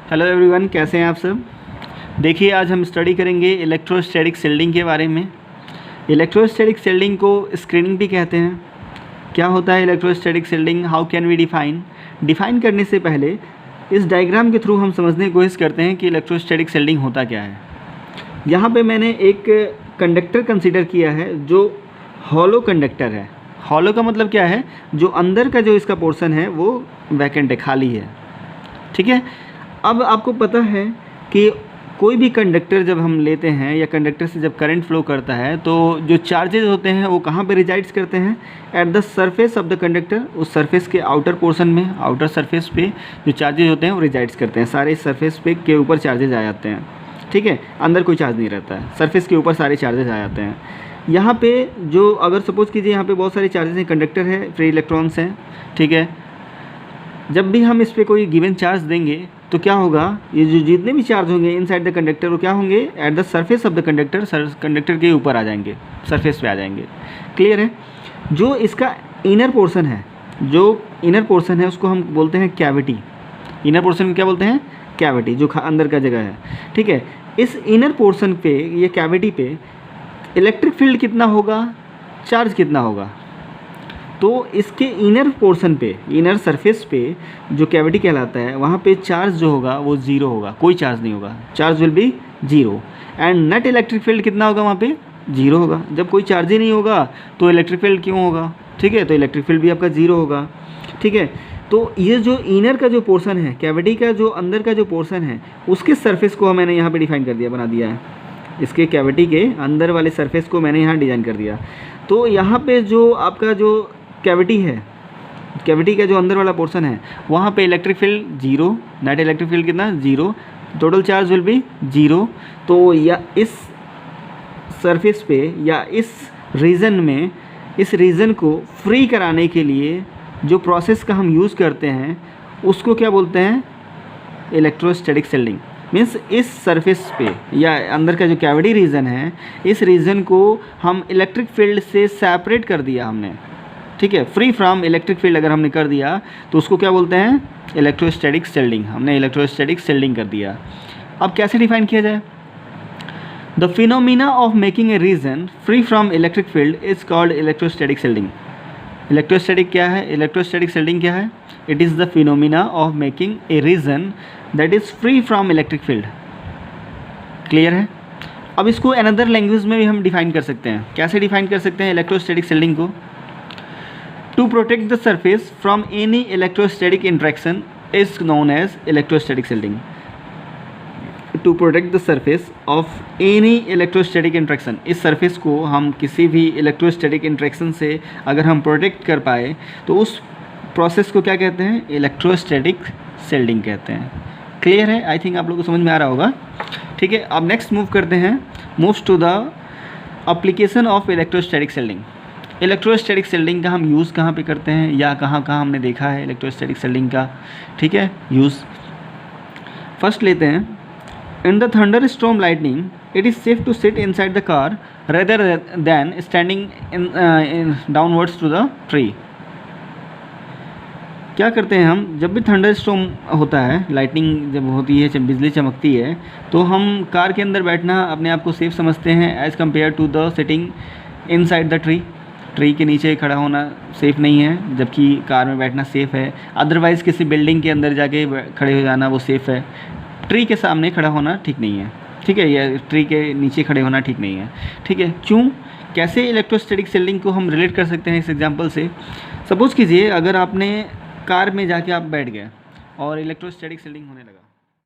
Hello everyone, कैसे हैं आप सब। देखिए, आज हम स्टडी करेंगे इलेक्ट्रोस्टैटिक शिल्डिंग के बारे में। इलेक्ट्रोस्टैटिक शिल्डिंग को स्क्रीनिंग भी कहते हैं। क्या होता है electrostatic shielding, how can we define करने से पहले इस डायग्राम के थ्रू हम समझने की कोशिश करते हैं कि इलेक्ट्रोस्टैटिक शिल्डिंग होता क्या है। यहाँ पे मैंने एक कंडक्टर कंसीडर किया है जो हॉलो कंडक्टर है। हॉलो का मतलब क्या है, जो अंदर का जो इसका पोर्शन है वो वैकेंट है, खाली है। ठीक है। अब आपको पता है कि कोई भी कंडक्टर जब हम लेते हैं या कंडक्टर से जब करंट फ्लो करता है तो जो चार्जेज होते हैं वो कहाँ पे रिजाइड्स करते हैं, at the surface of the conductor. उस सरफेस के आउटर पोर्शन में, आउटर सरफेस पे जो चार्जेज होते हैं वो रिजाइड्स करते हैं। सारे सरफेस पे के ऊपर चार्जेज आ जाते हैं। ठीक है, अंदर कोई चार्ज नहीं रहता है, सरफेस के ऊपर सारे चार्जेज आ जाते हैं। यहाँ पे जो अगर सपोज कीजिए यहाँ पे बहुत सारे चार्जेस हैं, कंडक्टर है, फ्री इलेक्ट्रॉन्स हैं। ठीक है, जब भी हम इस पर कोई गिवन चार्ज देंगे तो क्या होगा, ये जो जितने भी चार्ज होंगे इनसाइड द कंडक्टर वो क्या होंगे, at the surface of the conductor, conductor के ऊपर आ जाएंगे, सरफेस पे आ जाएंगे। क्लियर है। जो इसका इनर पोर्शन है, जो इनर पोर्शन है उसको हम बोलते हैं कैविटी। इनर पोर्शन को क्या बोलते हैं, कैविटी, जो अंदर का जगह है। ठीक है, इस इनर पोर्शन पे, ये कैविटी पे इलेक्ट्रिक फील्ड कितना होगा, चार्ज कितना होगा। तो इसके इनर पोर्शन पे, इनर सरफेस पे जो कैविटी कहलाता है, वहाँ पे चार्ज जो होगा वो ज़ीरो होगा, कोई चार्ज नहीं होगा। Charge will be zero and net electric field कितना होगा, वहाँ पे जीरो होगा। जब कोई चार्ज ही नहीं होगा तो इलेक्ट्रिक फील्ड क्यों होगा। ठीक है, तो इलेक्ट्रिक फील्ड भी आपका ज़ीरो होगा। ठीक है, तो ये जो इनर का जो पोर्शन है, कैविटी का जो अंदर का जो पोर्शन है, उसके सरफेस को मैंने यहाँ पर डिफाइन कर दिया, बना दिया है। इसके कैविटी के अंदर वाले सरफेस को मैंने यहाँ डिज़ाइन कर दिया। तो यहाँ पे जो आपका जो कैविटी है, कैविटी का जो अंदर वाला पोर्शन है, वहाँ पे electric field zero, net electric field कितना, zero, total charge will be zero. तो या इस सरफेस पे या इस रीजन में, इस रीजन को फ्री कराने के लिए जो प्रोसेस का हम यूज़ करते हैं उसको क्या बोलते हैं, इलेक्ट्रोस्टैटिक शिल्डिंग। मीन्स इस सरफेस पे या अंदर का जो कैविटी रीजन है, इस रीजन को हम इलेक्ट्रिक फील्ड से सेपरेट कर दिया हमने। ठीक है, फ्री फ्रॉम इलेक्ट्रिक फील्ड अगर हमने कर दिया तो उसको क्या बोलते हैं, इलेक्ट्रोस्टैटिक शिल्डिंग। हमने इलेक्ट्रोस्टैटिक शिल्डिंग कर दिया। अब कैसे डिफाइन किया जाए, the phenomena of making a region free from electric field is called electrostatic shielding. Electrostatic क्या है, इलेक्ट्रोस्टैटिक शिल्डिंग क्या है, it is the phenomena of making a region that is free from electric field. Clear है। अब इसको another language में भी हम डिफाइन कर सकते हैं। कैसे डिफाइन कर सकते हैं इलेक्ट्रोस्टैटिक शिल्डिंग को, to protect the surface from any electrostatic interaction is known as electrostatic shielding. To protect the surface of any electrostatic interaction, इस surface को हम किसी भी electrostatic interaction से अगर हम protect कर पाए तो उस process को क्या कहते हैं, electrostatic shielding कहते हैं। क्लियर है, आई थिंक आप लोगों को समझ में आ रहा होगा। ठीक है, अब नेक्स्ट मूव करते हैं, moves to the application of electrostatic shielding. Electrostatic shielding का हम यूज़ कहाँ पे करते हैं या कहाँ कहाँ हमने देखा है इलेक्ट्रोस्टैटिक शिल्डिंग का। ठीक है, यूज़ फर्स्ट लेते हैं, in the thunderstorm lightning it is safe to sit inside the car rather than standing in downwards to the tree. क्या करते हैं हम, जब भी थंडर स्टॉर्म होता है, लाइटनिंग जब होती है, जब बिजली चमकती है, तो हम कार के अंदर बैठना अपने आप को सेफ समझते हैं as compare to the sitting inside the tree. Tree के नीचे खड़ा होना सेफ़ नहीं है, जबकि कार में बैठना सेफ़ है। अदरवाइज़ किसी बिल्डिंग के अंदर जाके खड़े हो जाना वो सेफ़ है। ट्री के सामने खड़ा होना ठीक नहीं है। ठीक है, या ट्री के नीचे खड़े होना ठीक नहीं है। ठीक है, क्यों, कैसे इलेक्ट्रोस्टैटिक शिल्डिंग को हम रिलेट कर सकते हैं इस एग्जांपल से। सपोज़ कीजिए अगर आपने कार में जाके आप बैठ गए और इलेक्ट्रोस्टैटिक शिल्डिंग होने लगा।